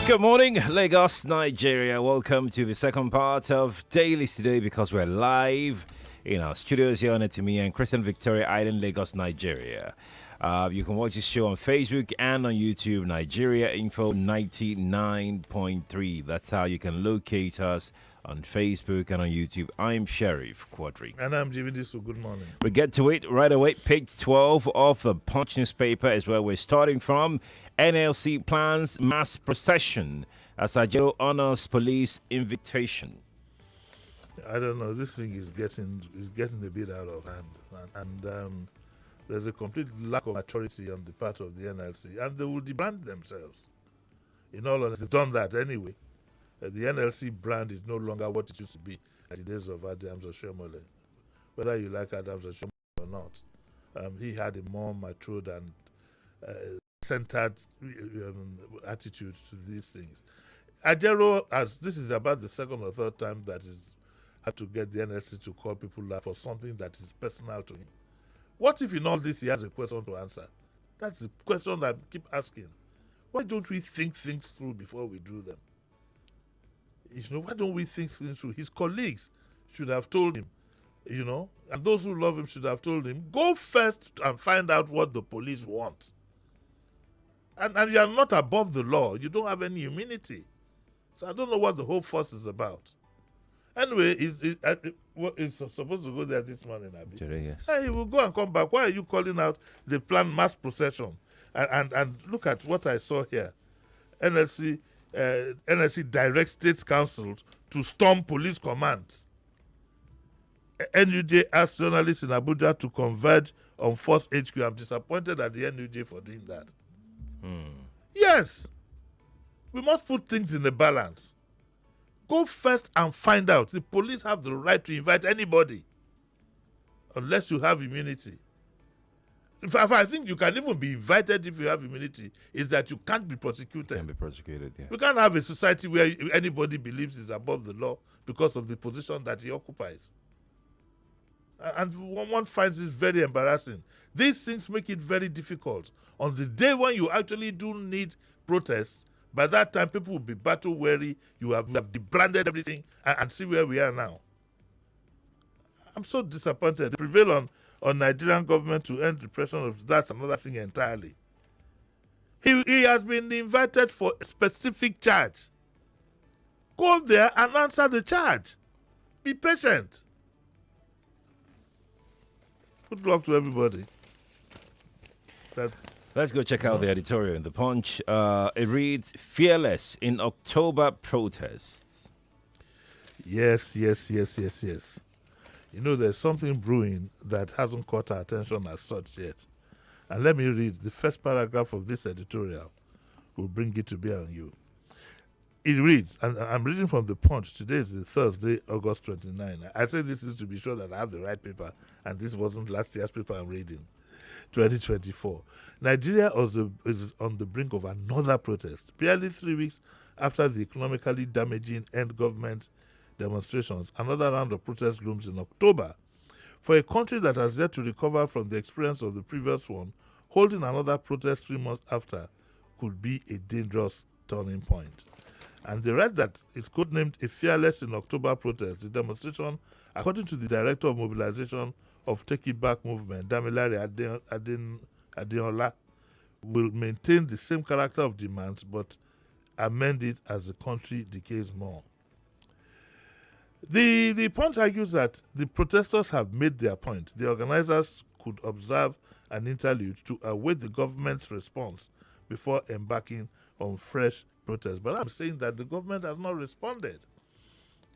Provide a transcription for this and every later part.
Good morning, Lagos, Nigeria. Welcome to the second part of Dailies today because we're live in our studios here on Etimi and Christian Victoria Island, Lagos, Nigeria. You can watch this show on Facebook and on YouTube, Nigeria Info 99.3. That's how you can locate us on Facebook and on YouTube. I'm Sheriff Quadry. And I'm Jimi Disu. Good morning. We get to it right away. Page 12 of the Punch newspaper is where we're starting from. NLC plans mass procession as Ajero honors police invitation. I don't know. This thing is getting a bit out of hand, and there's a complete lack of maturity on the part of the NLC, and they will debrand themselves. In all honesty, they've done that anyway. The NLC brand is no longer what it used to be at the days of Adams Oshomole. Whether you like Adams Oshomole or not, he had a more matured and centered attitude to these things. Ajero, as this is about the second or third time that he's had to get the NLC to call people out for something that is personal to him. What if in all this he has a question to answer? That's the question that I keep asking. Why don't we think things through before we do them? Why don't we think things through? His colleagues should have told him, and those who love him should have told him, go first and find out what the police want. And you are not above the law. You don't have any immunity. So I don't know what the whole fuss is about. Anyway, he's supposed to go there this morning, Abi. Today, yes. Hey, he will go and come back. Why are you calling out the planned mass procession? And look at what I saw here. NLC directs State Council to storm police commands. NUJ asked journalists in Abuja to converge on Force HQ. I'm disappointed at the NUJ for doing that. Yes, we must put things in a balance. Go first and find out. The police have the right to invite anybody unless you have immunity. In fact, I think you can even be invited if you have immunity, is that you can't be prosecuted. Can be prosecuted, yeah. We can't have a society where anybody believes is above the law because of the position that he occupies. And one finds it very embarrassing. These things make it very difficult. On the day when you actually do need protests, by that time people will be battle weary. You have debranded everything and see where we are now. I'm so disappointed. They prevail on Nigerian government to end repression of that's another thing entirely. He has been invited for a specific charge. Go there and answer the charge. Be patient. Good luck to everybody. Let's go check out the editorial in the Punch. It reads, Fearless in October protests. Yes. There's something brewing that hasn't caught our attention as such yet. And let me read the first paragraph of this editorial. We'll bring it to bear on you. It reads, and I'm reading from the Punch. Today is the Thursday, August 29. I say this is to be sure that I have the right paper, and this wasn't last year's paper I'm reading. 2024. Nigeria is on the brink of another protest. Barely 3 weeks after the economically damaging end government demonstrations, another round of protest looms in October. For a country that has yet to recover from the experience of the previous one, holding another protest 3 months after could be a dangerous turning point. And they read that it's codenamed a Fearless in October protest. The demonstration, according to the Director of Mobilization of Take It Back movement, Damilare Adeola, will maintain the same character of demands but amend it as the country decays more. The Punch argues that the protesters have made their point. The organizers could observe an interlude to await the government's response before embarking on fresh protests. But I'm saying that the government has not responded.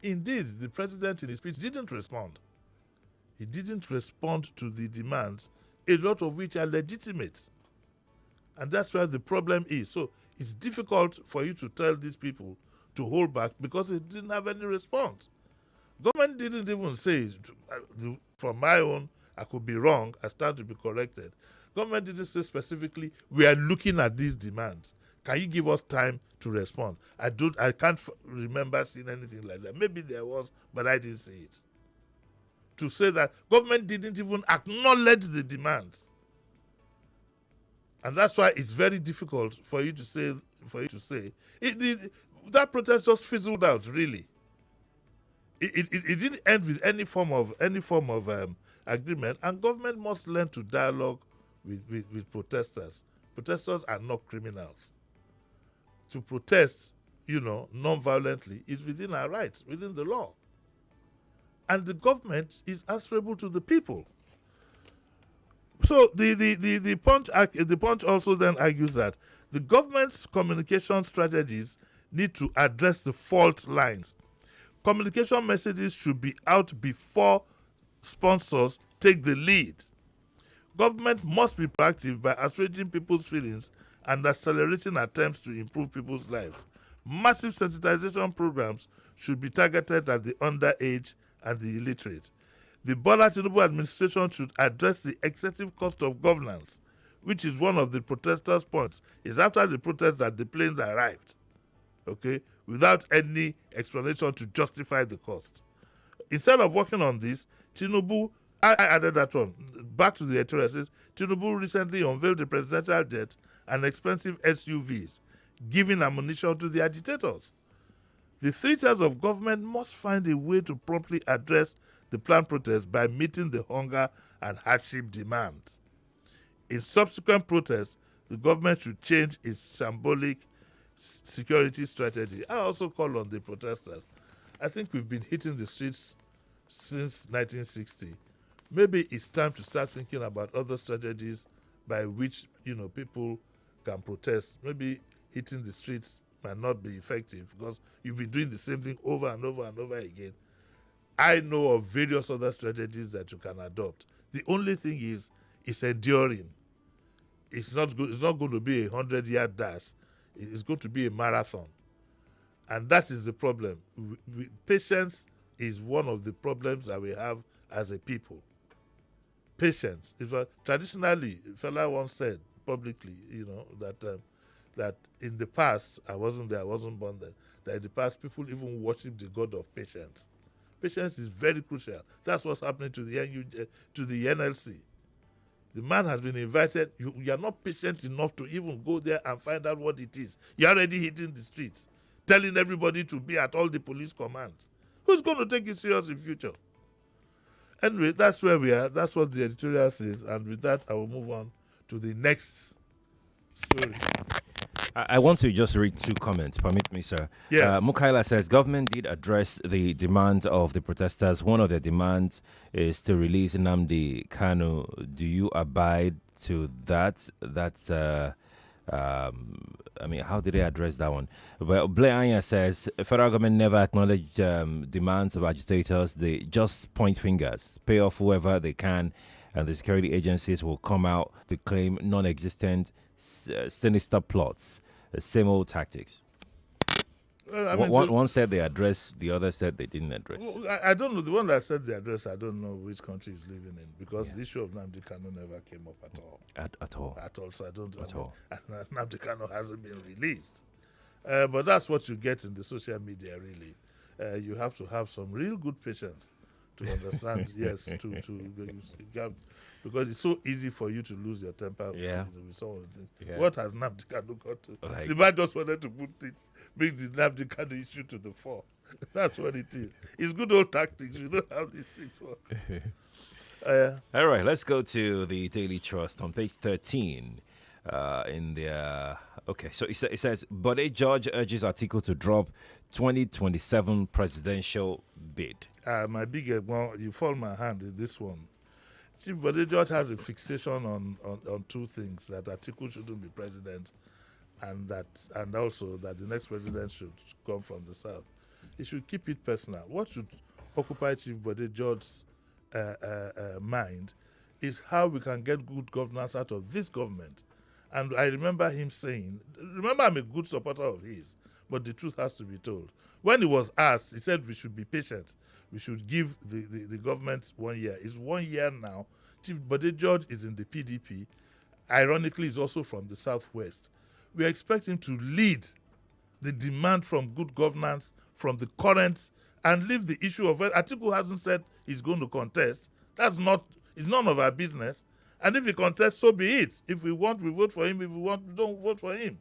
Indeed, the president in his speech didn't respond. He didn't respond to the demands, a lot of which are legitimate. And that's where the problem is. So it's difficult for you to tell these people to hold back because it didn't have any response. Government didn't even say, from my own, I could be wrong, I stand to be corrected. Government didn't say specifically, we are looking at these demands. Can you give us time to respond? I can't remember seeing anything like that. Maybe there was, but I didn't see it. To say that government didn't even acknowledge the demands. And that's why it's very difficult for you to say, for you to say. That protest just fizzled out, really. It didn't end with any form of agreement, and government must learn to dialogue with protesters. Protesters are not criminals. To protest, non-violently is within our rights, within the law. And the government is answerable to the people. So the Punch also then argues that the government's communication strategies need to address the fault lines. Communication messages should be out before sponsors take the lead. Government must be proactive by assuaging people's feelings and accelerating attempts to improve people's lives. Massive sensitization programs should be targeted at the underage and the illiterate. The Bola Tinubu administration should address the excessive cost of governance, which is one of the protesters' points. It's after the protest that the planes arrived, okay, without any explanation to justify the cost. Instead of working on this, Tinubu, I added that one, back to the editorial, says, Tinubu recently unveiled a presidential jet and expensive SUVs, giving ammunition to the agitators. The three tiers of government must find a way to promptly address the planned protest by meeting the hunger and hardship demands. In subsequent protests, the government should change its shambolic security strategy. I also call on the protesters. I think we've been hitting the streets since 1960. Maybe it's time to start thinking about other strategies by which people can protest. Maybe hitting the streets might not be effective because you've been doing the same thing over and over and over again. I know of various other strategies that you can adopt. The only thing is, it's enduring. It's not going to be a 100-yard dash. It's going to be a marathon. And that is the problem. Patience is one of the problems that we have as a people. Patience. Traditionally, a fella once said publicly, that in the past, I wasn't there, I wasn't born then, that in the past people even worship the god of patience. Patience is very crucial. That's what's happening to the NLC. The man has been invited. You are not patient enough to even go there and find out what it is. You're already hitting the streets, telling everybody to be at all the police commands. Who's going to take you serious in future? Anyway, that's where we are. That's what the editorial says. And with that, I will move on to the next story. I want to just read two comments. Permit me, sir. Yes. Mukaila says, government did address the demands of the protesters. One of their demands is to release Nnamdi Kanu. Do you abide to that? That's, how did they address that one? Well, Blair Anya says, federal government never acknowledged demands of agitators. They just point fingers, pay off whoever they can, and the security agencies will come out to claim non-existent sinister plots, same old tactics. One said they addressed, the other said they didn't address. Well, I don't know. The one that said the address, I don't know which country he's living in because the issue of Nnamdi Kanu never came up at all. At all. At all. So I don't At all. And Nnamdi Kanu hasn't been released. But that's what you get in the social media, really. You have to have some real good patience to understand, yes, because it's so easy for you to lose your temper with some of the things. Yeah. What has Nnamdi Kanu got to? Like, the man just wanted to bring the Nnamdi Kanu issue to the fore. That's what it is. It's good old tactics. You know how these things work. All right, let's go to the Daily Trust on page 13. So it says, but a judge urges Atiku to drop 2027 presidential bid. My big one, you fall my hand in this one. Chief Bode has a fixation on two things: that Atiku shouldn't be president, and also that the next president should come from the south. He should keep it personal. What should occupy Chief Bodejo's mind is how we can get good governance out of this government. And I remember him saying, I'm a good supporter of his, but the truth has to be told. When he was asked, he said we should be patient. We should give the government 1 year. It's 1 year now. Chief Bodejo is in the PDP. Ironically, he's also from the Southwest. We expect him to lead the demand from good governance, from the current, and leave the issue of it. Atiku hasn't said he's going to contest. It's none of our business. And if he contests, so be it. If we want, we vote for him. If we want, we don't vote for him.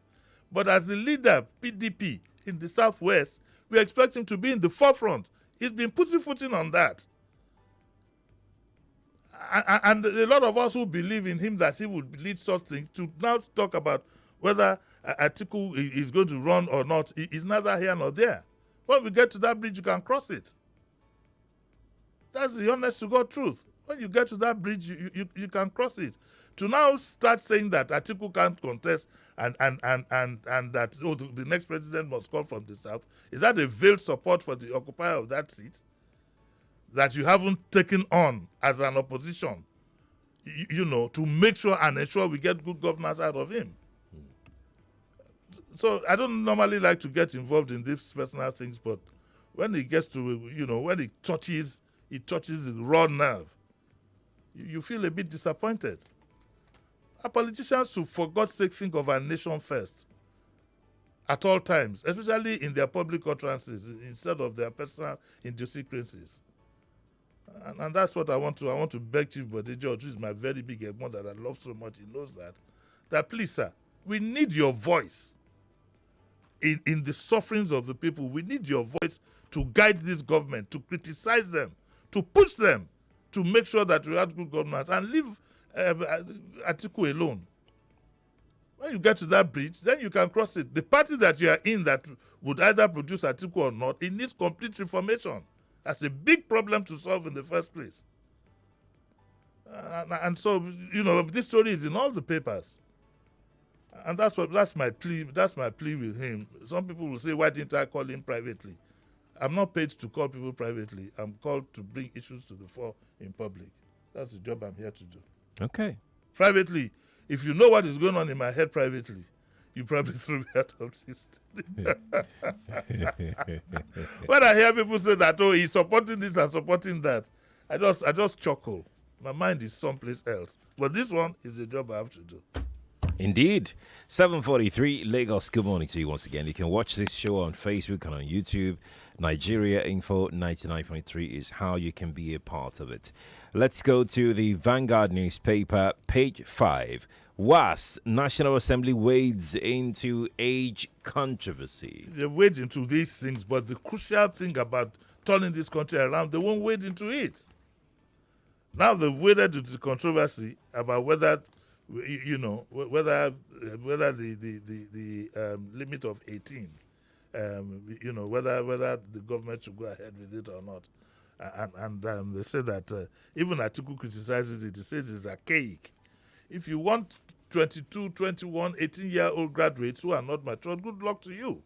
But as the leader, PDP, in the Southwest, we expect him to be in the forefront. He's been pussyfooting on that. And a lot of us who believe in him that he would lead such things to now talk about whether Atiku is going to run or not is neither here nor there. When we get to that bridge, you can cross it. That's the honest to God truth. When you get to that bridge, you can cross it. To now start saying that Atiku can't contest and that the next president must come from the South, is that a veiled support for the occupier of that seat that you haven't taken on as an opposition, to make sure and ensure we get good governance out of him? So I don't normally like to get involved in these personal things, but when it gets to, when it touches the raw nerve, you feel a bit disappointed. Our politicians should, for God's sake, think of our nation first at all times, especially in their public utterances, instead of their personal idiosyncrasies. And that's what I want to beg Chief Bode George, who is my very big egmont that I love so much. He knows that please, sir, we need your voice in the sufferings of the people. We need your voice to guide this government, to criticize them, to push them, to make sure that we have good governance, and leave Atiku alone. When you get to that bridge, then you can cross it. The party that you are in that would either produce Atiku or not, it needs complete reformation. That's a big problem to solve in the first place. And so, this story is in all the papers. And that's my plea with him. Some people will say, why didn't I call him privately? I'm not paid to call people privately. I'm called to bring issues to the fore in public. That's the job I'm here to do. Okay. Privately, if you know what is going on in my head privately, you probably threw me out of this. When I hear people say that, he's supporting this and supporting that, I just chuckle. My mind is someplace else. But this one is the job I have to do. Indeed. 7:43 Lagos. Good morning to you once again. You can watch this show on Facebook and on YouTube. Nigeria Info 99.3 is how you can be a part of it. Let's go to the Vanguard newspaper, page 5. WAS, National Assembly wades into age controversy. They wade into these things, but the crucial thing about turning this country around, they won't wade into it. Now they've waded into the controversy about whether whether the limit of 18, whether the government should go ahead with it or not. And they say that even Atiku criticizes it. He says it's archaic. If you want 22, 21, 18-year-old graduates who are not mature, good luck to you.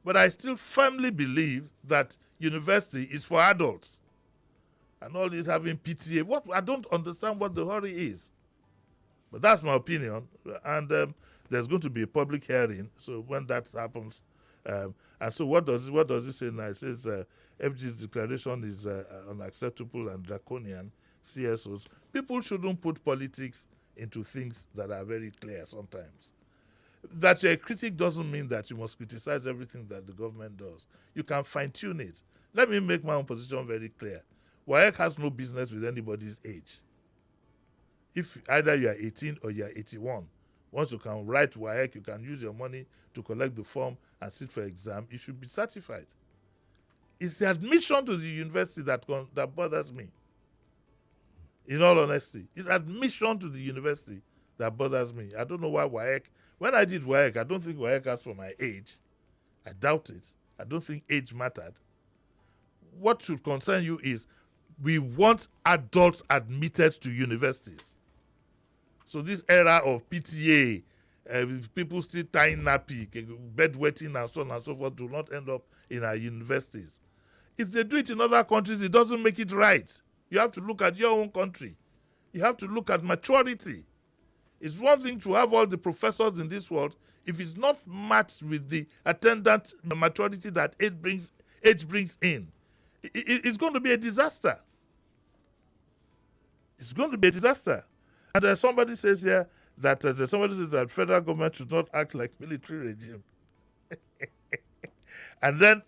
But I still firmly believe that university is for adults. And all this having PTA, I don't understand what the hurry is. But that's my opinion. And there's going to be a public hearing. So when that happens, and so what does it say now? It says FG's declaration is unacceptable and draconian. CSOs. People shouldn't put politics into things that are very clear sometimes. That you're a critic doesn't mean that you must criticize everything that the government does. You can fine-tune it. Let me make my own position very clear. WAEC has no business with anybody's age. If either you are 18 or you are 81, once you can write WAEC, you can use your money to collect the form and sit for exam, you should be certified. It's the admission to the university that bothers me. In all honesty, it's admission to the university that bothers me. I don't know why WAEC. When I did WAEC, I don't think WAEC asked for my age. I doubt it. I don't think age mattered. What should concern you is we want adults admitted to universities. So this era of PTA, people still tying nappy, bedwetting and so on and so forth do not end up in our universities. If they do it in other countries, it doesn't make it right. You have to look at your own country. You have to look at maturity. It's one thing to have all the professors in this world. If it's not matched with the attendant maturity that age brings in, it's going to be a disaster. It's going to be a disaster. And somebody says here that the federal government should not act like military regime. And then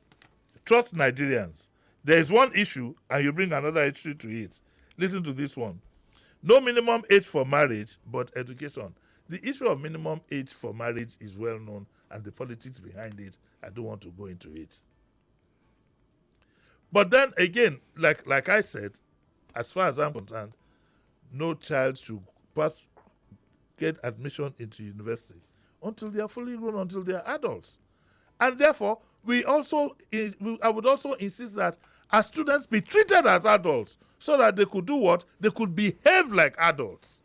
trust Nigerians. There is one issue, and you bring another issue to it. Listen to this one. No minimum age for marriage, but education. The issue of minimum age for marriage is well known, and the politics behind it, I don't want to go into it. But then again, like I said, as far as I'm concerned, no child should get admission into university until they are fully grown, until they are adults. And therefore, I would also insist that our students be treated as adults so that they could do what? They could behave like adults.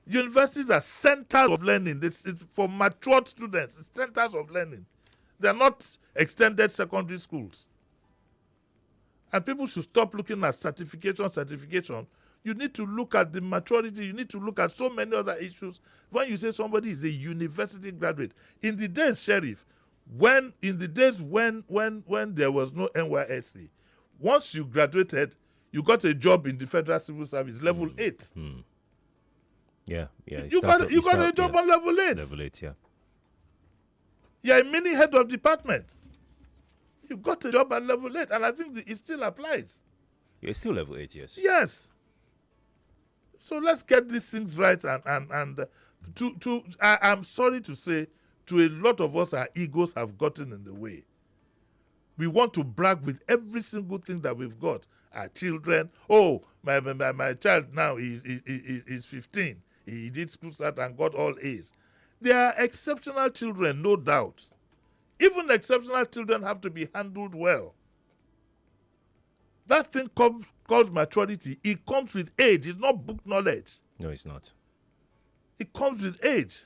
Universities are centers of learning. This is for matured students. It's centers of learning. They're not extended secondary schools. And people should stop looking at certification. You need to look at the maturity. You need to look at so many other issues. When you say somebody is a university graduate, in the days, Sheriff, when there was no NYSC, once you graduated, you got a job in the Federal Civil Service, level 8. Yeah. You got a job on level 8. Level 8, yeah. You're a mini head of department. You got a job at level 8, and I think it still applies. Yeah, it's still level 8, yes. Yes. So let's get these things right, and I'm sorry to say, to a lot of us, our egos have gotten in the way. We want to brag with every single thing that we've got. Our children, my child now is 15. He did school start and got all A's. They are exceptional children, no doubt. Even exceptional children have to be handled well. That thing called maturity, it comes with age. It's not book knowledge. No, it's not. It comes with age.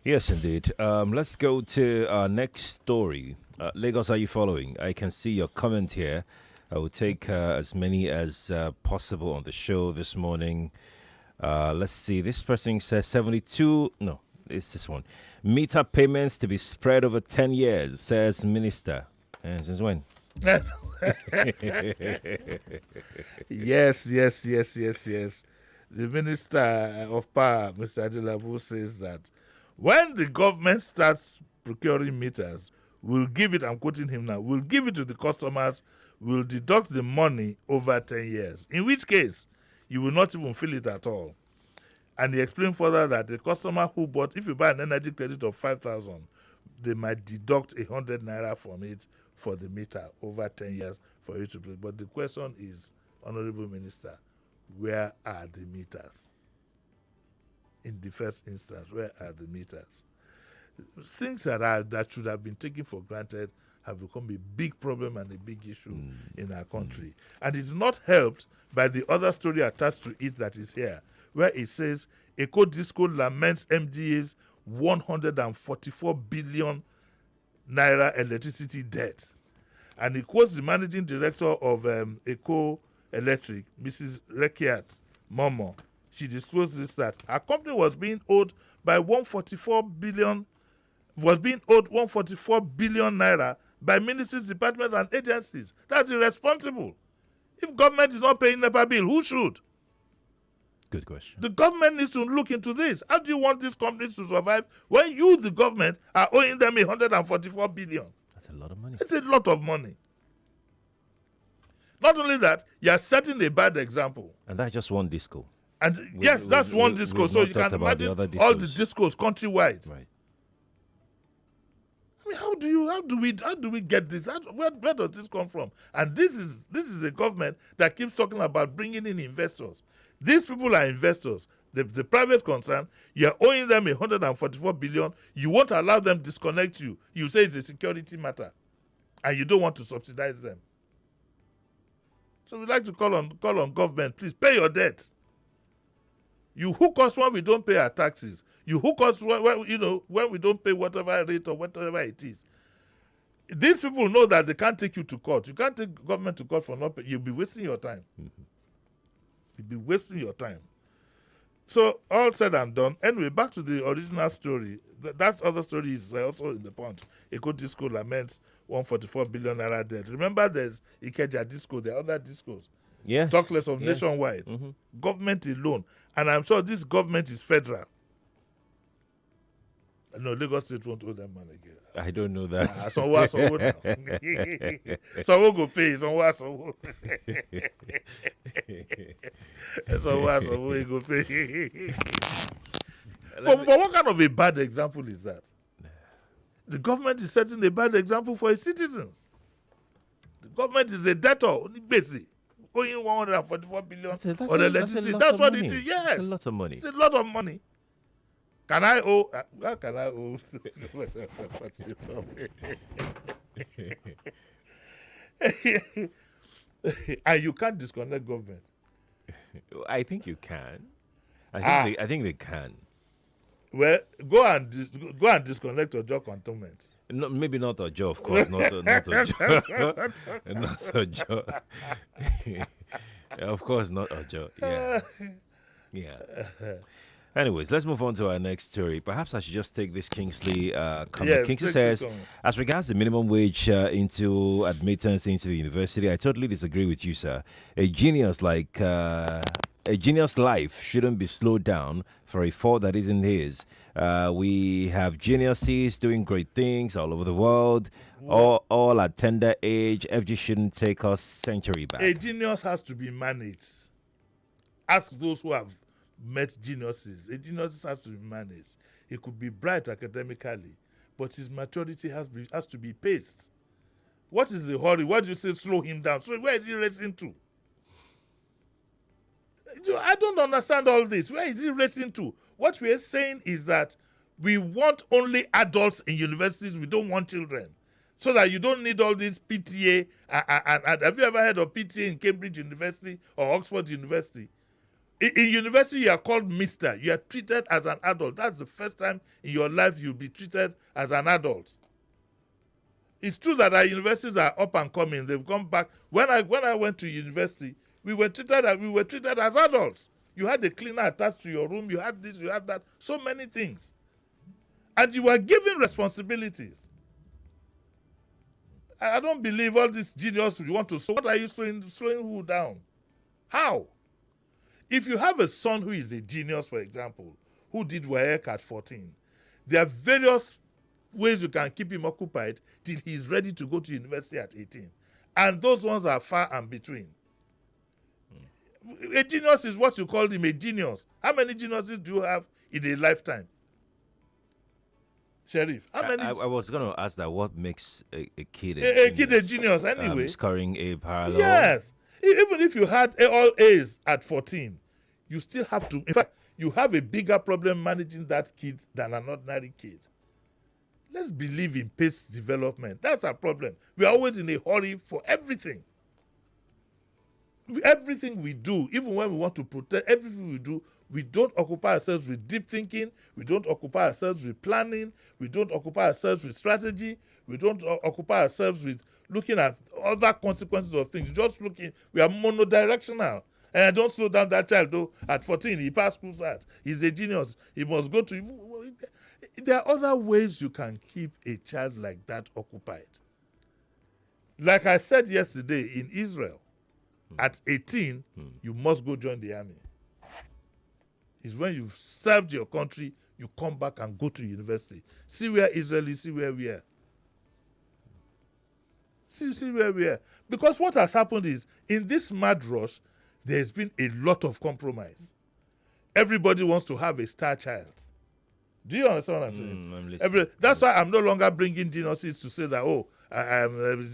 Yes, indeed. Let's go to our next story. Lagos, are you following? I can see your comment here. I will take as many as possible on the show this morning. Let's see. This person says 72. No, it's this one. Meter payments to be spread over 10 years, says Minister. Since when? Yes. The Minister of Power, Mr. Adilabu, says that when the government starts procuring meters, we'll give it, I'm quoting him now, we'll give it to the customers, we'll deduct the money over 10 years, in which case you will not even feel it at all. And he explained further that the customer who bought, if you buy an energy credit of 5,000, they might deduct 100 naira from it for the meter over 10 years for you to pay. But the question is, Honorable Minister, where are the meters? In the first instance, where are the meters? Things that should have been taken for granted have become a big problem and a big issue in our country. And it's not helped by the other story attached to it that is here, where it says Eco Disco laments MDA's 144 billion naira electricity debt. And it quotes the managing director of Eco Electric, Mrs. Rekiat Momo. She disclosed this, that her company was being owed 144 billion naira by ministries, departments, and agencies. That's irresponsible. If government is not paying NEPA bill, who should? Good question. The government needs to look into this. How do you want these companies to survive when you, the government, are owing them 144 billion? That's a lot of money. It's a lot of money. Not only that, you are setting a bad example. And that's just one disco. And that's one disco. So you can imagine all the discos countrywide. Right. I mean, how do we get this? Where does this come from? And this is a government that keeps talking about bringing in investors. These people are investors. The private concern, you're owing them 144 billion. You won't allow them disconnect you. You say it's a security matter, and you don't want to subsidize them. So we'd like to call on government, please pay your debt. You hook us when we don't pay our taxes. You hook us when we don't pay whatever rate or whatever it is. These people know that they can't take you to court. You can't take government to court for not paying. You'll be wasting your time. You'll be wasting your time. So all said and done. Anyway, back to the original story. That other story is also in the Punch. Eco Disco laments 144 billion naira debt. Remember, there's Ikeja Disco. There are other discos. Yes. Talk less of nationwide. Government alone. And I'm sure this government is federal. No, Lagos State won't owe them money again. I don't know that. Someone now. Someone go pay. Someone. Someone go pay. But what kind of a bad example is that? The government is setting a bad example for its citizens. The government is a debtor, basically, owing 144 billion on electricity. That's what it is. Yes, it's a lot of money. It's a lot of money. Can I owe? How can I owe? And you can't disconnect government. I think you can. I think they can. Well, go and disconnect Ojo cantonment. No, maybe not Ojo, of course, not Ojo. Not Ojo. Of course, not Ojo. Yeah. Yeah. Anyways, let's move on to our next story. Perhaps I should just take this Kingsley comment. Yes, Kingsley says, as regards the minimum wage into admittance into the university, I totally disagree with you, sir. A genius life shouldn't be slowed down for a fault that isn't his. We have geniuses doing great things all over the world, all at tender age. FG shouldn't take us century back. A genius has to be managed. Ask those who have met geniuses. A genius has to be managed. He could be bright academically, but his maturity has to be paced. What is the hurry? What do you say slow him down? So where is he racing to? I don't understand all this. Where is he racing to? What we are saying is that we want only adults in universities. We don't want children. So that you don't need all this PTA. And have you ever heard of PTA in Cambridge University or Oxford University? In university, you are called Mr. You are treated as an adult. That's the first time in your life you'll be treated as an adult. It's true that our universities are up and coming. They've gone back. When I went to university, we were treated as adults. You had a cleaner attached to your room. You had this, you had that. So many things. And you were given responsibilities. I don't believe all this genius you want to. So what are you slowing who down? How? If you have a son who is a genius, for example, who did WAEC at 14, there are various ways you can keep him occupied till he's ready to go to university at 18. And those ones are far and between. A genius is what you call him a genius. How many geniuses do you have in a lifetime? Sheriff, how many? I was going to ask that what makes a kid a kid a genius anyway? Scoring a parallel. Yes. Even if you had all A's at 14, you still have to. In fact, you have a bigger problem managing that kid than an ordinary kid. Let's believe in paced development. That's our problem. We are always in a hurry for everything. Everything we do, even when we want to protect, everything we do, we don't occupy ourselves with deep thinking. We don't occupy ourselves with planning. We don't occupy ourselves with strategy. We don't occupy ourselves with looking at other consequences of things. Just looking, we are monodirectional. And don't slow down that child, though. At 14, he passed school start. He's a genius. He must go to. There are other ways you can keep a child like that occupied. Like I said yesterday, in Israel, at 18, you must go join the army. It's when you've served your country, you come back and go to university. See where Israel is, see where we are. See where we are. Because what has happened is, in this mad rush, there's been a lot of compromise. Everybody wants to have a star child. Do you understand what I'm saying? That's why I'm no longer bringing geniuses to say that,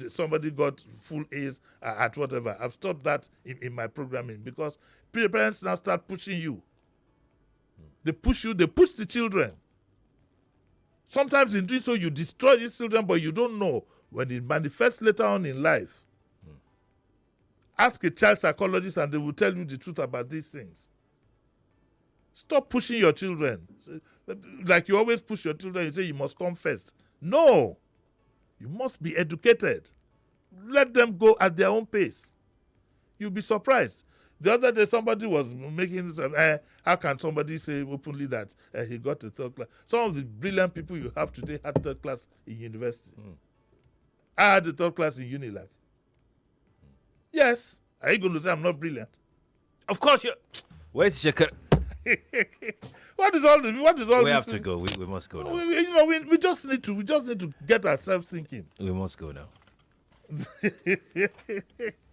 somebody got full A's at whatever. I've stopped that in my programming because parents now start pushing you. They push you, they push the children. Sometimes in doing so, you destroy these children, but you don't know when it manifests later on in life. Ask a child psychologist and they will tell you the truth about these things. Stop pushing your children. Like you always push your children, you say you must come first. No. You must be educated. Let them go at their own pace. You'll be surprised. The other day, somebody was making this, how can somebody say openly that he got to third class? Some of the brilliant people you have today had third class in university. I had the third class in Unilag. Yes. Are you going to say I'm not brilliant? Of course you. Where's Shekar? What is all this? What is all We this? have to go. We must go now. We just need to get ourselves thinking. We must go now.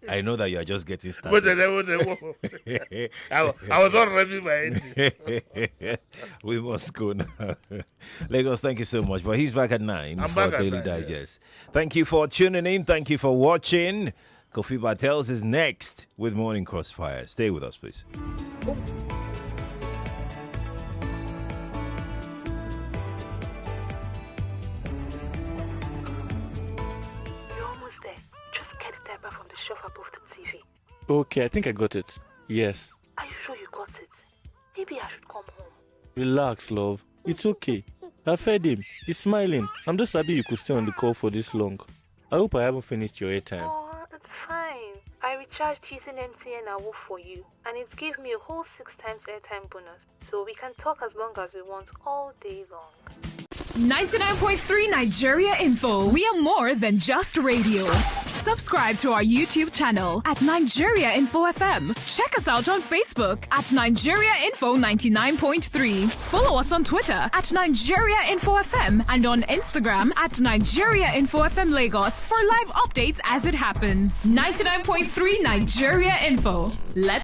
I know that you are just getting started. I was not ready my engine. We must go now. Lagos, thank you so much. But he's back at 9 I'm for back at Daily 9, Digest. Thank you for tuning in. Thank you for watching. Kofi Bartels is next with Morning Crossfire. Stay with us, please. From the shelf above the TV. Okay, I think I got it. Yes. Are you sure you got it? Maybe I should come home. Relax, love. It's okay. I fed him. He's smiling. I'm just happy you could stay on the call for this long. I hope I haven't finished your airtime. Oh, it's fine. I recharged using MTN Awo for you, and it gave me a whole 6 times airtime bonus, so we can talk as long as we want all day long. 99.3 Nigeria Info. We are more than just radio. Subscribe to our YouTube channel at Nigeria Info FM. Check us out on Facebook at Nigeria Info 99.3. Follow us on Twitter at Nigeria Info FM and on Instagram at Nigeria Info FM Lagos for live updates as it happens. 99.3 Nigeria Info. Let's